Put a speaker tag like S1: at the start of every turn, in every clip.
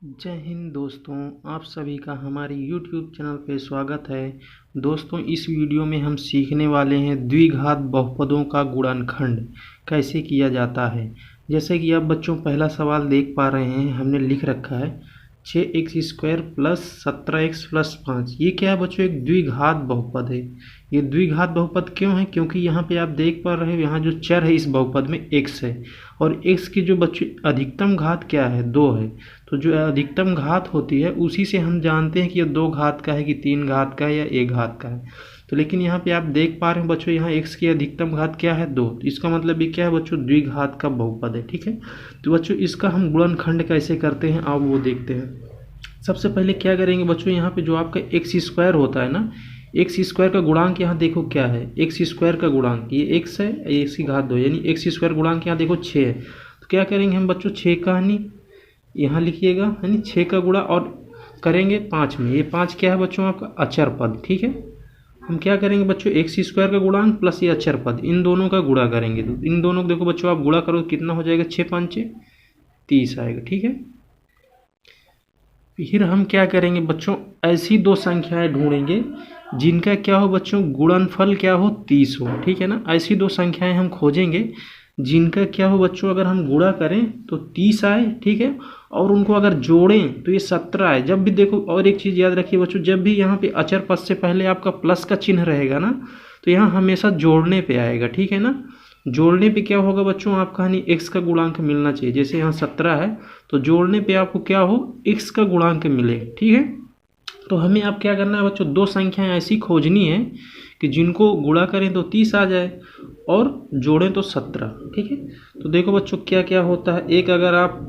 S1: जय हिंद दोस्तों, आप सभी का हमारे YouTube चैनल पे स्वागत है। दोस्तों, इस वीडियो में हम सीखने वाले हैं द्विघात बहुपदों का गुणनखंड कैसे किया जाता है। जैसे कि आप बच्चों पहला सवाल देख पा रहे हैं, हमने लिख रखा है 6x² प्लस 17x प्लस 5। ये क्या है बच्चों? एक द्विघात बहुपद है। ये द्विघात बहुपद क्यों है? क्योंकि यहाँ पे आप देख पा रहे हो, यहाँ जो चर है इस बहुपद में x है, और x की जो बच्चों अधिकतम घात क्या है? 2 है। तो जो अधिकतम घात होती है उसी से हम जानते हैं कि ये 2 घात का है कि 3 घात का है या 1 घात का है। तो लेकिन यहाँ पे आप देख पा रहे हैं बच्चों, यहाँ x की अधिकतम घात क्या है? 2। तो इसका मतलब ये क्या है बच्चों? द्विघात का बहुपद है। ठीक है, तो बच्चों इसका हम गुणनखंड कैसे करते हैं आप वो देखते हैं। सबसे पहले क्या करेंगे बच्चों, यहाँ पे जो आपका x² होता है ना, x² का गुणांक यहाँ देखो क्या है? x² का गुणांक ये x है, x की घात 2, यानी x² गुणांक यहाँ देखो 6 है। तो क्या करेंगे हम बच्चों? 6 का यानी यहाँ लिखिएगा, यानी 6 का गुणा और करेंगे 5 में। ये 5 क्या है बच्चों? आपका अचर पद। ठीक है, हम क्या करेंगे बच्चों? x² का गुणांक प्लस ये अचर पद, इन दोनों का गुणा करेंगे। तो इन दोनों को देखो बच्चों, आप गुणा करो कितना हो जाएगा? 6 5 30 आएगा। ठीक है, फिर हम क्या करेंगे बच्चों? ऐसी दो संख्याएं ढूंढेंगे जिनका क्या हो बच्चों? गुणनफल क्या हो? 30 हो। ठीक है ना, ऐसी दो संख्याएं हम खोजेंगे जिनका क्या हो बच्चों? अगर हम गुणा करें तो 30 आए। ठीक है, और उनको अगर जोड़ें तो ये 17 आए। जब भी देखो, और एक चीज़ याद रखिए बच्चों, जब भी यहाँ पे अचर पद से पहले आपका प्लस का चिन्ह रहेगा ना, तो यहाँ हमेशा जोड़ने पे आएगा। ठीक है ना, जोड़ने पे क्या होगा बच्चों? आपका यानी x का गुणांक मिलना चाहिए। जैसे यहाँ 17 है तो जोड़ने पे आपको क्या हो? x का गुणांक मिलेगा। ठीक है, तो हमें अब क्या करना है बच्चों? दो संख्याएं ऐसी खोजनी है कि जिनको गुणा करें तो 30 आ जाए और जोड़ें तो 17। ठीक है, तो देखो बच्चों क्या क्या होता है। एक अगर आप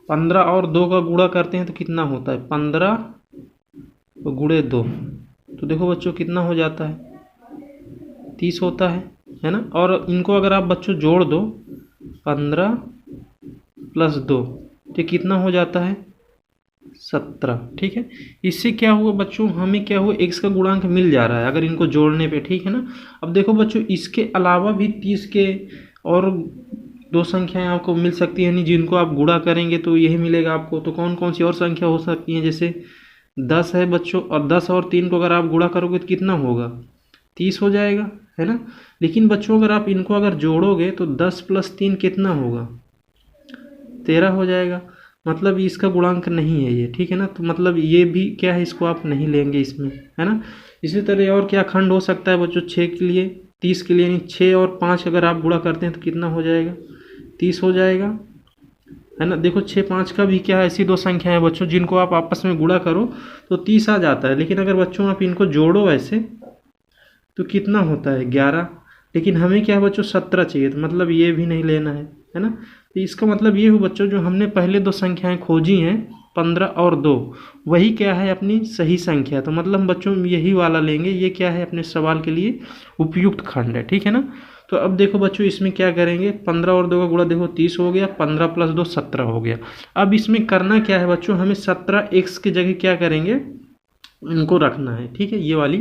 S1: 15 और 2 का गुणा करते हैं तो कितना होता है? 15 गुणे 2, तो देखो बच्चों कितना हो जाता है? 30 होता है ना। और इनको अगर आप बच्चों जोड़ दो, 15 प्लस 2, तो कितना हो जाता है? 17। ठीक है, इससे क्या हुआ बच्चों? हमें क्या हुआ? x का गुणांक मिल जा रहा है अगर इनको जोड़ने पे। ठीक है ना, अब देखो बच्चों इसके अलावा भी 30 के और दो संख्याएं आपको मिल सकती हैं, जिनको आप गुणा करेंगे तो यही मिलेगा आपको। तो कौन कौन सी और संख्या हो सकती हैं? जैसे 10 है बच्चों, और 10 और 3 को अगर आप गुणा करोगे तो कितना होगा? 30 हो जाएगा, है ना। लेकिन बच्चों अगर आप इनको अगर जोड़ोगे तो 10 प्लस 3 कितना होगा? 13 हो जाएगा। मतलब इसका गुणांक नहीं है ये। ठीक है ना, तो मतलब ये भी क्या है? इसको आप नहीं लेंगे इसमें, है ना। इसी तरह और क्या खंड हो सकता है बच्चों? 6 के लिए, 30 के लिए, यानी 6 और 5 अगर आप गुणा करते हैं तो कितना हो जाएगा? 30 हो जाएगा, है ना। देखो 6 5 का भी क्या है? ऐसी दो संख्या है बच्चों जिनको आप आपस में गुणा करो तो 30 आ जाता है। लेकिन अगर बच्चों आप इनको जोड़ो ऐसे तो कितना होता है? 11। लेकिन हमें क्या है बच्चों? 17 चाहिए, तो मतलब ये भी नहीं लेना है ना। तो इसका मतलब ये हो बच्चों, जो हमने पहले दो संख्याएं खोजी हैं 15 और 2, वही क्या है? अपनी सही संख्या। तो मतलब बच्चों यही वाला लेंगे, ये क्या है? अपने सवाल के लिए उपयुक्त खंड है। ठीक है ना, तो अब देखो बच्चों इसमें क्या करेंगे? 15 और 2 का गुणा देखो 30 हो गया, 15 प्लस 2 17 हो गया। अब इसमें करना क्या है बच्चों? हमें 17x की जगह क्या करेंगे? इनको रखना है। ठीक है, ये वाली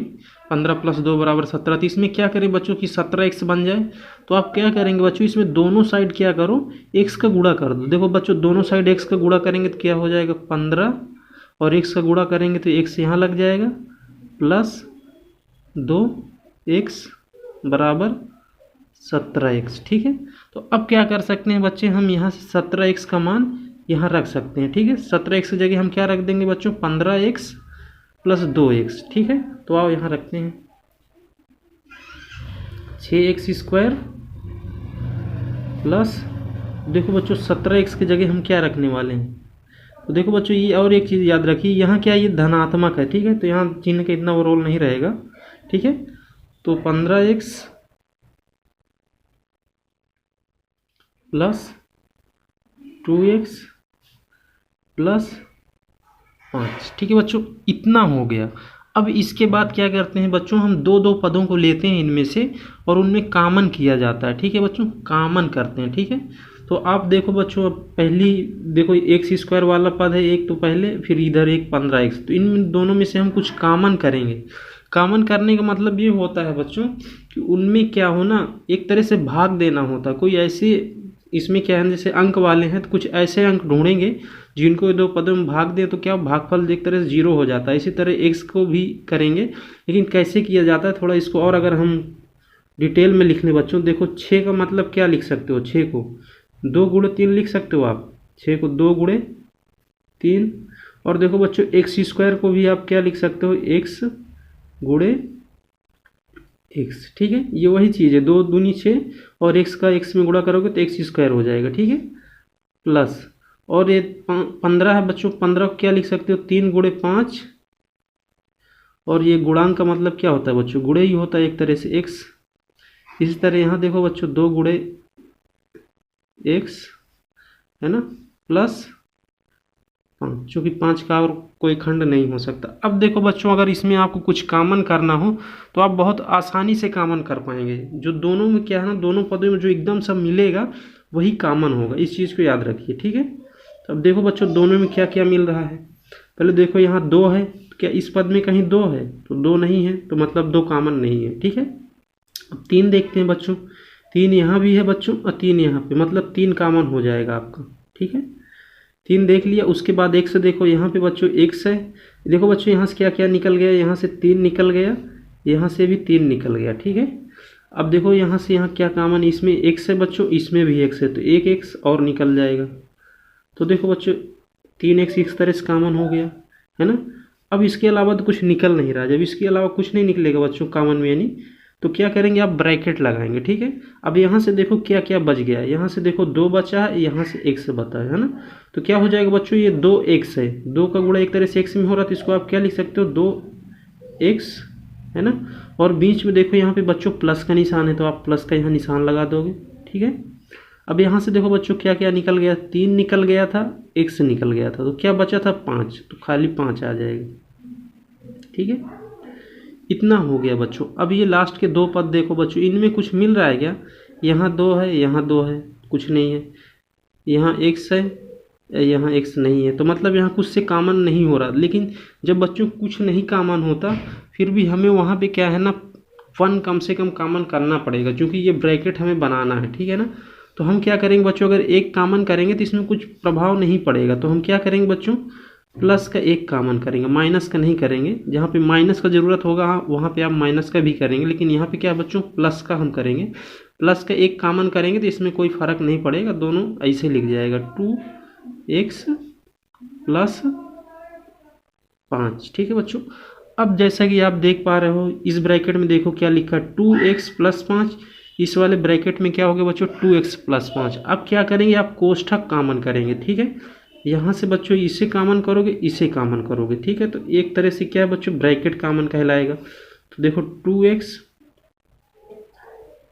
S1: 15 प्लस 2 बराबर 17। तो इसमें क्या करें बच्चों कि 17x बन जाए। तो आप क्या करेंगे बच्चों? इसमें दोनों साइड क्या करो? x का गुणा कर दो। देखो बच्चों दोनों साइड x का गुणा करेंगे तो क्या हो जाएगा? 15, और x का गुणा करेंगे तो x यहाँ लग जाएगा, प्लस 2x बराबर 17x। ठीक है, तो अब क्या कर सकते हैं बच्चे? हम यहाँ से 17x का मान यहाँ रख सकते हैं। ठीक है, 17x की जगह हम क्या रख देंगे बच्चों? 15x plus 2x। ठीक है, तो आओ यहाँ रखते हैं 6x² प्लस, देखो बच्चों 17x की जगह हम क्या रखने वाले हैं? तो देखो बच्चों ये और एक चीज़ याद रखिए, यहाँ क्या ये धनात्मक है। ठीक है, तो यहाँ चिन्ह का इतना वो रोल नहीं रहेगा। ठीक है, तो 15x प्लस 2x प्लस 5। ठीक है बच्चों, इतना हो गया। अब इसके बाद क्या करते हैं बच्चों? हम दो दो पदों को लेते हैं इनमें से और उनमें कॉमन किया जाता है। ठीक है बच्चों, कॉमन करते हैं। ठीक है, तो आप देखो बच्चों, अब पहली देखो x² वाला पद है एक, तो पहले फिर इधर एक 15x, तो इन दोनों में से हम कुछ कॉमन करेंगे। कॉमन करने का मतलब ये होता है बच्चों कि उनमें क्या हो ना, एक तरह से भाग देना होता है। कोई ऐसे इसमें क्या है, जैसे अंक वाले हैं तो कुछ ऐसे अंक ढूंढेंगे जिनको दो पदों में भाग दें तो क्या भागफल एक तरह से 0 हो जाता है। इसी तरह x को भी करेंगे, लेकिन कैसे किया जाता है थोड़ा इसको और अगर हम डिटेल में लिख लें बच्चों, देखो 6 का मतलब क्या लिख सकते हो, 6 को 2 गुणे 3 लिख सकते हो आप, 6 को 2 गुणे 3। और देखो बच्चों एक्स स्क्वायर को भी आप क्या लिख सकते हो, x गुणे x, ठीक है। ये वही चीज़ है, 2 दूनी 6 और x का x में गुणा करोगे तो x स्क्वायर हो जाएगा, ठीक है, प्लस। और ये 15 है बच्चों, 15 को क्या लिख सकते हो, 3 गुणे 5। और ये गुणांक का मतलब क्या होता है बच्चों, गुणे ही होता है एक तरह से x। इसी तरह यहाँ देखो बच्चों 2 गुणे x है ना, प्लस 5, चूँकि 5 का और कोई खंड नहीं हो सकता। अब देखो बच्चों अगर इसमें आपको कुछ कॉमन करना हो तो आप बहुत आसानी से कॉमन कर पाएंगे। जो दोनों में क्या है ना, दोनों पदों में जो एकदम सब मिलेगा वही कॉमन होगा, इस चीज़ को याद रखिए, ठीक है। तो अब देखो बच्चों दोनों में क्या क्या मिल रहा है। पहले देखो यहाँ 2 है, तो क्या इस पद में कहीं 2 है, तो 2 नहीं है, तो मतलब 2 कॉमन नहीं है, ठीक है। अब 3 देखते हैं बच्चों, 3 यहाँ भी है बच्चों और 3 यहाँ पे, मतलब 3 कॉमन हो जाएगा आपका, ठीक है। 3 देख लिया। उसके बाद x देखो, यहाँ पे बच्चों x है, देखो बच्चों यहाँ से क्या क्या निकल गया, यहाँ से 3 निकल गया, यहाँ से भी 3 निकल गया, ठीक है। अब देखो यहाँ से यहाँ क्या कॉमन, इसमें x है बच्चों, इसमें भी x है, तो एक x और निकल जाएगा। तो देखो बच्चों 3x इस तरह से कॉमन हो गया, है ना। अब इसके अलावा तो कुछ निकल नहीं रहा, जब इसके अलावा कुछ नहीं निकलेगा बच्चों कॉमन में, यानी तो क्या करेंगे आप, ब्रैकेट लगाएंगे, ठीक है। अब यहाँ से देखो क्या क्या बच गया, यहाँ से देखो 2 बचा है, यहाँ से x बता है ना, तो क्या हो जाएगा बच्चों, ये 2x है, 2 का गुणा एक तरह से x में हो रहा, तो इसको आप क्या लिख सकते हो, 2x, है ना। और बीच में देखो यहाँ पे बच्चों प्लस का निशान है, तो आप प्लस का यहाँ निशान लगा दोगे, ठीक है। अब यहाँ से देखो बच्चों क्या क्या निकल गया, 3 निकल गया था, x निकल गया था, तो क्या बचा था 5, तो खाली 5 आ जाएगा, ठीक है। इतना हो गया बच्चों। अब ये लास्ट के 2 पद देखो बच्चों, इनमें कुछ मिल रहा है क्या, यहाँ 2 है, यहाँ 2 है, कुछ नहीं है, यहाँ x है, यहाँ x नहीं है, तो मतलब यहाँ कुछ से कॉमन नहीं हो रहा। लेकिन जब बच्चों कुछ नहीं कॉमन होता फिर भी हमें वहाँ पे क्या है ना, 1 कम से कम कॉमन करना पड़ेगा, क्योंकि ये ब्रैकेट हमें बनाना है, ठीक है ना। तो हम क्या करेंगे बच्चों, अगर 1 कॉमन करेंगे तो इसमें कुछ प्रभाव नहीं पड़ेगा, तो हम क्या करेंगे बच्चों, प्लस का 1 कॉमन करेंगे, माइनस का नहीं करेंगे। जहाँ पे माइनस का ज़रूरत होगा वहाँ पे आप माइनस का भी करेंगे, लेकिन यहाँ पे क्या बच्चों, प्लस का हम करेंगे। प्लस का 1 कॉमन करेंगे तो इसमें कोई फ़र्क नहीं पड़ेगा, दोनों ऐसे लिख जाएगा, 2x प्लस 5, ठीक है बच्चों। अब जैसा कि आप देख पा रहे हो इस ब्रैकेट में देखो क्या लिखा है, 2x प्लस 5, इस वाले ब्रैकेट में क्या हो गया बच्चों, 2x प्लस 5। अब क्या करेंगे, आप कोष्ठक कॉमन करेंगे, ठीक है। यहाँ से बच्चों इसे कॉमन करोगे, इसे कॉमन करोगे, ठीक है। तो एक तरह से क्या है बच्चों, ब्रैकेट कॉमन कहलाएगा। तो देखो 2x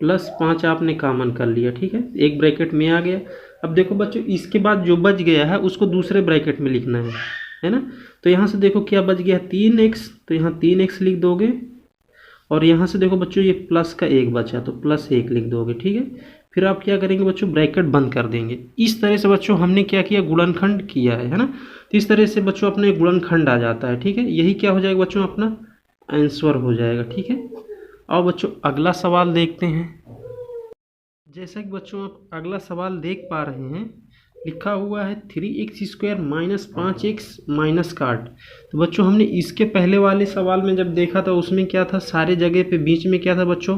S1: प्लस 5 आपने कॉमन कर लिया, ठीक है, एक ब्रैकेट में आ गया। अब देखो बच्चों इसके बाद जो बच गया है उसको दूसरे ब्रैकेट में लिखना है ना। तो यहाँ से देखो क्या बच गया, 3x, तो यहाँ 3x लिख दोगे। और यहाँ से देखो बच्चों ये प्लस का 1 बचा, तो प्लस 1 लिख दोगे, ठीक है। फिर आप क्या करेंगे बच्चों, ब्रैकेट बंद कर देंगे। इस तरह से बच्चों हमने क्या किया, गुणनखंड किया है ना। तो इस तरह से बच्चों अपने गुणनखंड आ जाता है, ठीक है। यही क्या हो जाएगा बच्चों, अपना आंसर हो जाएगा, ठीक है। और बच्चों अगला सवाल देखते हैं। जैसा कि बच्चों आप अगला सवाल देख पा रहे हैं, लिखा हुआ है 3x² माइनस 5x माइनस का 8। तो बच्चों हमने इसके पहले वाले सवाल में जब देखा था उसमें क्या था, सारे जगह पे बीच में क्या था बच्चों,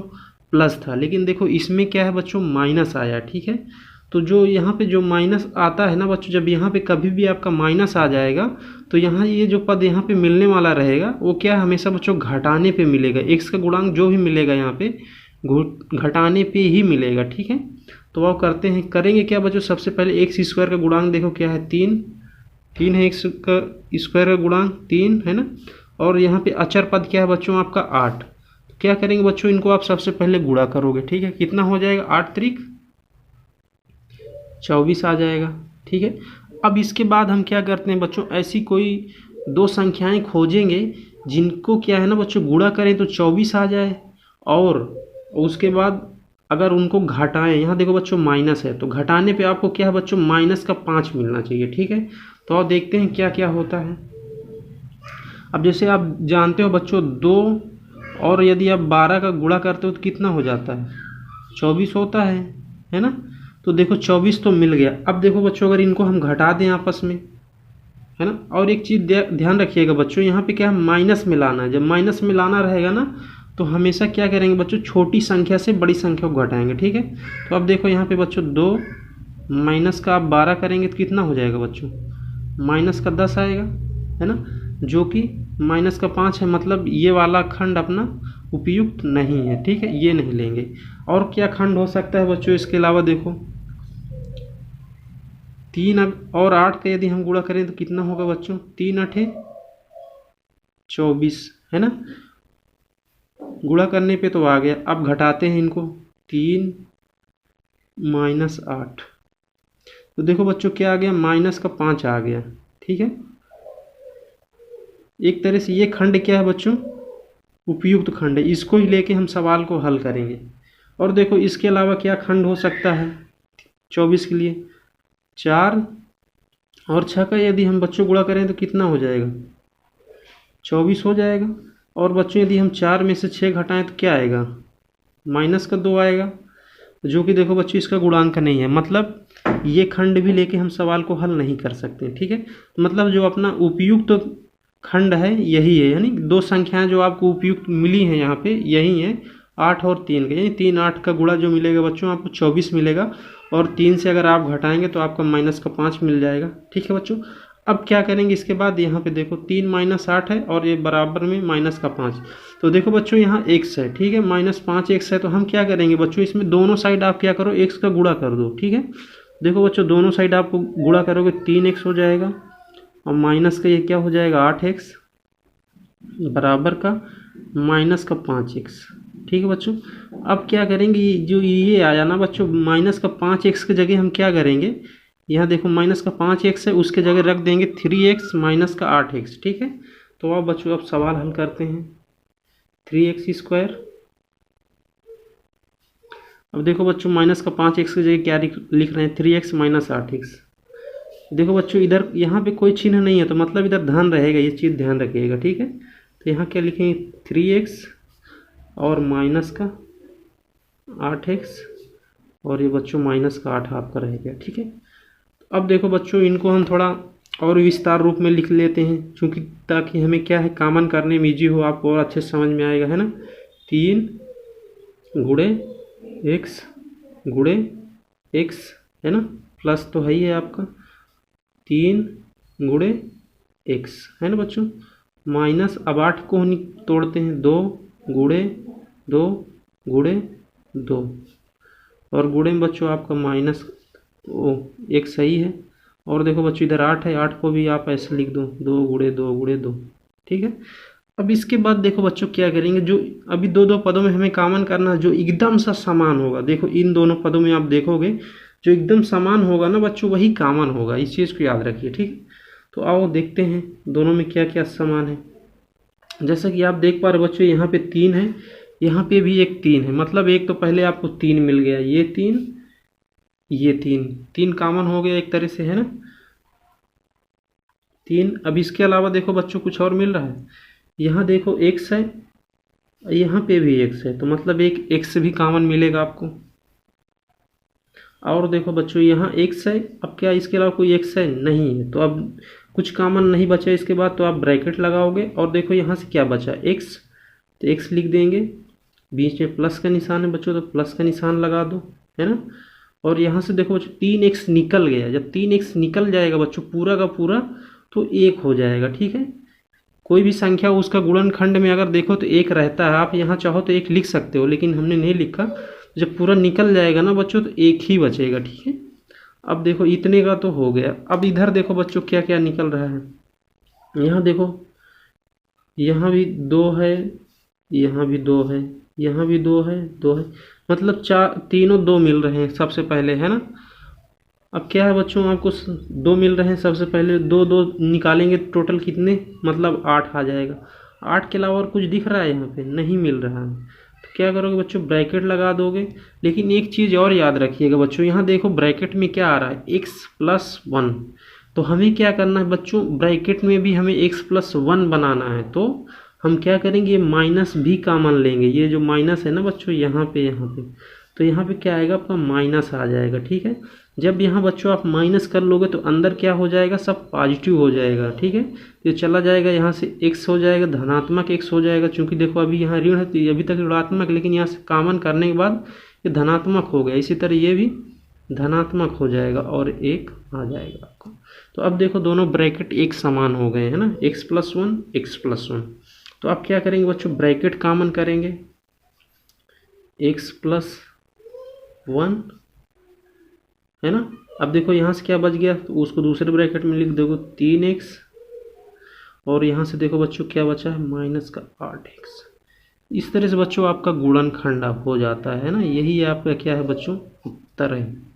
S1: प्लस था। लेकिन देखो इसमें क्या है बच्चों, माइनस आया, ठीक है। तो जो यहाँ पे जो माइनस आता है ना बच्चों, जब यहाँ पे कभी भी आपका माइनस आ जाएगा तो यहाँ ये जो पद यहाँ पे मिलने वाला रहेगा वो क्या है, हमेशा बच्चों घटाने पे मिलेगा। x का गुणांक जो भी मिलेगा यहाँ पे घटाने पे ही मिलेगा, ठीक है। तो वो करते हैं, करेंगे क्या बच्चों, सबसे पहले x² का गुणांक देखो क्या है, 3 है, x का स्क्वायर का गुणांक 3 है ना। और यहाँ पे अचर पद क्या है बच्चों आपका 8। क्या करेंगे बच्चों, इनको आप सबसे पहले गुणा करोगे, ठीक है। कितना हो जाएगा, 8 त्रिक 24 आ जाएगा, ठीक है। अब इसके बाद हम क्या करते हैं बच्चों, ऐसी कोई 2 संख्याएं खोजेंगे जिनको क्या है ना बच्चों, गुणा करें तो 24 आ जाए, और उसके बाद अगर उनको घटाएं, यहाँ देखो बच्चों माइनस है, तो घटाने पे आपको क्या है बच्चों, माइनस का 5 मिलना चाहिए, ठीक है। तो आप देखते हैं क्या क्या होता है। अब जैसे आप जानते हो बच्चों 2 और यदि आप 12 का गुणा करते हो तो कितना हो जाता है, 24 होता है ना। तो देखो 24 तो मिल गया। अब देखो बच्चों अगर इनको हम घटा दें आपस में, है ना। और एक चीज़ ध्यान रखिएगा बच्चों, यहाँ पे क्या है, माइनस मिलाना है। जब माइनस मिलाना रहेगा ना तो हमेशा क्या करेंगे बच्चों, छोटी संख्या से बड़ी संख्या को घटाएंगे, ठीक है। तो अब देखो यहाँ पे बच्चों 2 माइनस का आप 12 करेंगे तो कितना हो जाएगा बच्चों, माइनस का 10 आएगा, है ना, जो कि माइनस का 5 है। मतलब ये वाला खंड अपना उपयुक्त नहीं है, ठीक है, ये नहीं लेंगे। और क्या खंड हो सकता है बच्चों इसके अलावा, देखो 3 और 8 का यदि हम गुणा करें तो कितना होगा बच्चों, 3 8 24, है ना। गुणा करने पे तो आ गया। अब घटाते हैं इनको, 3 माइनस 8, तो देखो बच्चों क्या आ गया, माइनस का 5 आ गया, ठीक है। एक तरह से ये खंड क्या है बच्चों, उपयुक्त खंड है। इसको ही लेके हम सवाल को हल करेंगे। और देखो इसके अलावा क्या खंड हो सकता है 24 के लिए, 4 और 6 का यदि हम बच्चों गुणा करें तो कितना हो जाएगा, 24 हो जाएगा। और बच्चों यदि हम 4 में से 6 घटाएं तो क्या आएगा, माइनस का 2 आएगा, जो कि देखो बच्चों इसका गुणांक नहीं है। मतलब ये खंड भी लेके हम सवाल को हल नहीं कर सकते, ठीक है। मतलब जो अपना उपयुक्त खंड है यही है, यानी 2 संख्याएं जो आपको उपयुक्त मिली हैं यहाँ पे यही है, 8 और 3 का, यानी 3 8 का गुणा जो मिलेगा बच्चों आपको 24 मिलेगा। और 3 से अगर आप घटाएंगे तो आपका माइनस का 5 मिल जाएगा, ठीक है बच्चों। अब क्या करेंगे इसके बाद, यहाँ पे देखो 3 माइनस 8 है और ये बराबर में माइनस का 5। तो देखो बच्चों यहाँ x है, ठीक है, -5 x है। तो हम क्या करेंगे बच्चों, इसमें दोनों साइड आप क्या करो, x का गुणा कर दो, ठीक है। देखो बच्चों दोनों साइड आप गुणा करोगे 3x हो जाएगा और माइनस का ये क्या हो जाएगा 8x बराबर का माइनस का 5x, ठीक है बच्चों। अब क्या करेंगे, जो ये आया ना बच्चों माइनस का 5x की जगह हम क्या करेंगे, यहाँ देखो माइनस का 5x है, उसके जगह रख देंगे 3x माइनस का 8x, ठीक है। तो अब बच्चों अब सवाल हल करते हैं, 3x²। अब देखो बच्चों माइनस का 5x की जगह क्या लिख रहे हैं, 3x माइनस 8x। देखो बच्चों इधर यहाँ पे कोई चिन्ह नहीं है तो मतलब इधर धन रहेगा, ये चीज़ ध्यान रखिएगा, ठीक है। तो यहाँ क्या लिखेंगे, 3x और माइनस का 8x और ये बच्चों माइनस का 8 आपका रहेगा, ठीक है। अब देखो बच्चों इनको हम थोड़ा और विस्तार रूप में लिख लेते हैं, क्योंकि ताकि हमें क्या है कामन करने में ईजी हो, आपको और अच्छे समझ में आएगा, है ना। 3 गुणे x गुणे x, है ना, प्लस तो है ही है आपका 3 गुणे x, है ना बच्चों, माइनस अब 8 को हम तोड़ते हैं, 2 गुणे 2 गुणे 2 और गुणे में बच्चों आपका माइनस एक सही है। और देखो बच्चों इधर 8 है, 8 को भी आप ऐसे लिख दो, 2 गुणे 2 गुणे 2, ठीक है। अब इसके बाद देखो बच्चों क्या करेंगे, जो अभी 2 पदों में हमें कॉमन करना है, जो एकदम सा समान होगा। देखो इन दोनों पदों में आप देखोगे जो एकदम समान होगा ना बच्चों वही कॉमन होगा, इस चीज़ को याद रखिए, ठीक है। तो आओ देखते हैं दोनों में क्या क्या समान है। जैसा कि आप देख पा रहे बच्चों यहाँ पे 3 है, यहाँ पे भी एक 3 है, मतलब एक तो पहले आपको 3 मिल गया, ये 3 ये 3 कॉमन हो गया एक तरह से, है ना 3। अब इसके अलावा देखो बच्चों कुछ और मिल रहा है, यहाँ देखो x है, यहाँ पे भी x है, तो मतलब एक x भी कॉमन मिलेगा आपको। और देखो बच्चों यहाँ x है, अब क्या इसके अलावा कोई x है नहीं है, तो अब कुछ कॉमन नहीं बचा इसके बाद, तो आप ब्रैकेट लगाओगे और देखो यहाँ से क्या बचा x, तो x लिख देंगे, बीच में प्लस का निशान है बच्चों तो प्लस का निशान लगा दो, है ना। और यहाँ से देखो बच्चों 3x निकल गया, जब 3x निकल जाएगा बच्चों पूरा का पूरा तो 1 हो जाएगा, ठीक है। कोई भी संख्या उसका गुणनखंड में अगर देखो तो 1 रहता है, आप यहाँ चाहो तो 1 लिख सकते हो, लेकिन हमने नहीं लिखा। जब पूरा निकल जाएगा ना बच्चों तो 1 ही बचेगा, ठीक है। अब देखो इतने का तो हो गया। अब इधर देखो बच्चों क्या क्या निकल रहा है, यहाँ देखो यहाँ भी 2 है, यहाँ भी 2 है, यहाँ भी 2 है, 2 है, मतलब तीनों 2 मिल रहे हैं सबसे पहले, है ना। अब क्या है बच्चों आपको 2 मिल रहे हैं सबसे पहले, 2 2 निकालेंगे टोटल कितने, मतलब 8 आ जाएगा। 8 के अलावा और कुछ दिख रहा है यहाँ पे नहीं मिल रहा है, तो क्या करोगे बच्चों ब्रैकेट लगा दोगे। लेकिन एक चीज़ और याद रखिएगा बच्चों, यहाँ देखो ब्रैकेट में क्या आ रहा है x+1, तो हमें क्या करना है बच्चों ब्रैकेट में भी हमें x+1 बनाना है, तो हम क्या करेंगे माइनस भी कॉमन लेंगे, ये जो माइनस है ना बच्चों यहाँ पे तो यहाँ पे क्या आएगा आपका माइनस आ जाएगा। ठीक है, जब यहाँ बच्चों आप माइनस कर लोगे तो अंदर क्या हो जाएगा, सब पॉजिटिव हो जाएगा। ठीक है, तो चला जाएगा यहाँ से x हो जाएगा, धनात्मक x हो जाएगा। चूंकि देखो अभी यहाँ ऋण है तो अभी तक ऋणात्मक, लेकिन यहाँ से कॉमन करने के बाद ये धनात्मक हो गया। इसी तरह ये भी धनात्मक हो जाएगा और 1 आ जाएगा आपको। तो अब देखो दोनों ब्रैकेट एक समान हो गए है ना, x+1 x+1। तो आप क्या करेंगे बच्चों, ब्रैकेट कॉमन करेंगे, x+1 है ना। अब देखो यहाँ से क्या बच गया, तो उसको दूसरे ब्रैकेट में लिख दोगे 3x, और यहाँ से देखो बच्चों क्या बचा है, -8x। इस तरह से बच्चों आपका गुणनखंड हो जाता है ना। यही आपका क्या है बच्चों, उत्तर है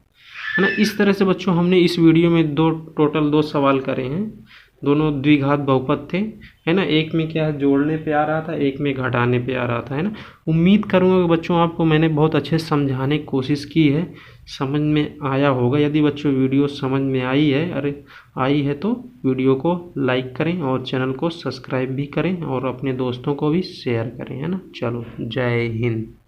S1: ना। इस तरह से बच्चों हमने इस वीडियो में टोटल दो सवाल करे हैं, दोनों द्विघात बहुपद थे है ना। एक में क्या है जोड़ने पे आ रहा था, एक में घटाने पे आ रहा था है ना। उम्मीद करूँगा कि बच्चों आपको मैंने बहुत अच्छे से समझाने की कोशिश की है, समझ में आया होगा। यदि बच्चों वीडियो समझ में आई है तो वीडियो को लाइक करें और चैनल को सब्सक्राइब भी करें और अपने दोस्तों को भी शेयर करें है ना। चलो, जय हिंद।